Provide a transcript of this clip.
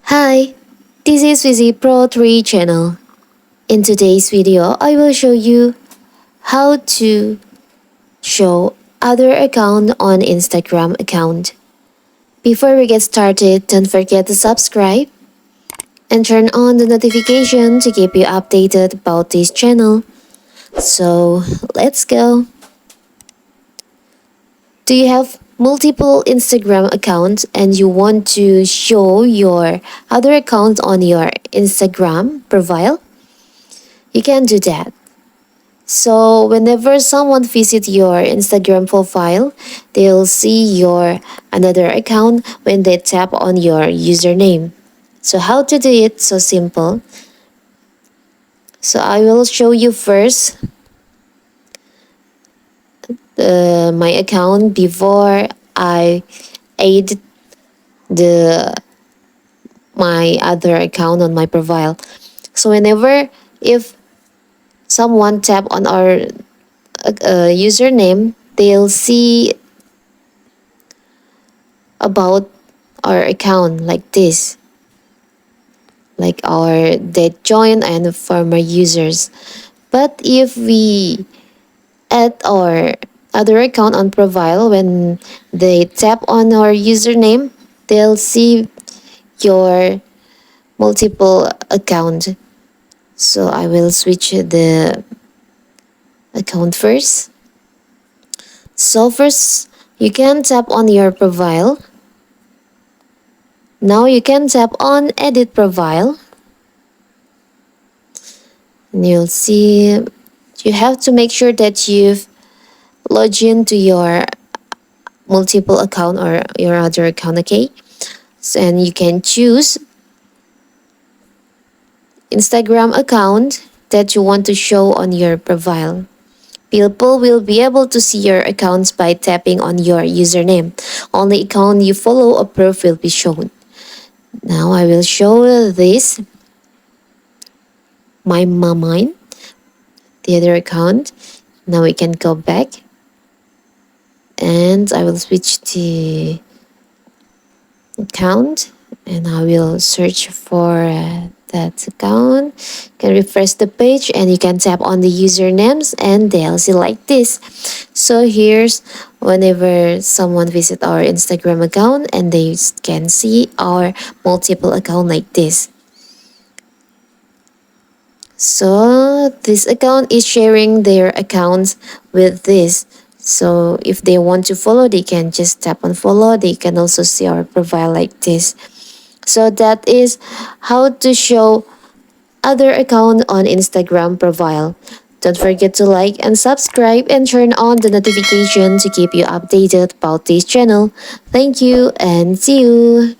Hi, this is Vizi Pro 3 channel. In today's video, I will show you how to show other account on Instagram account. Before we get started, don't forget to subscribe and turn on the notification to keep you updated about this channel. So, let's go. Do you have multiple Instagram accounts and you want to show your other account on your Instagram profile? You can do that. So whenever someone visits your Instagram profile, they'll see your another account when they tap on your username. So how to do it? So simple. So I will show you first my account before I add the my other account on my profile. So whenever if someone tap on our username, they'll see about our account like this, like our dead join and former users. But if we add our other account on profile, when they tap on our username, they'll see your multiple account. So I will switch the account first. So first, you can tap on your profile. Now you can tap on edit profile. And you'll see you have to make sure that you've logged into your multiple account or your other account, okay? So, and you can choose Instagram account that you want to show on your profile. People will be able to see your accounts by tapping on your username. Only account you follow or profile will be shown. Now I will show this, my mine, the other account. Now we can go back and I will switch the account and I will search for that account. You can refresh the page and you can tap on the usernames and they'll see like this. So here's whenever someone visit our Instagram account and they can see our multiple account like this. So this account is sharing their accounts with this. So if they want to follow, they can just tap on follow. They can also see our profile like this. So that is how to show other account on Instagram profile. Don't forget to like and subscribe and turn on the notification to keep you updated about this channel. Thank you and see you.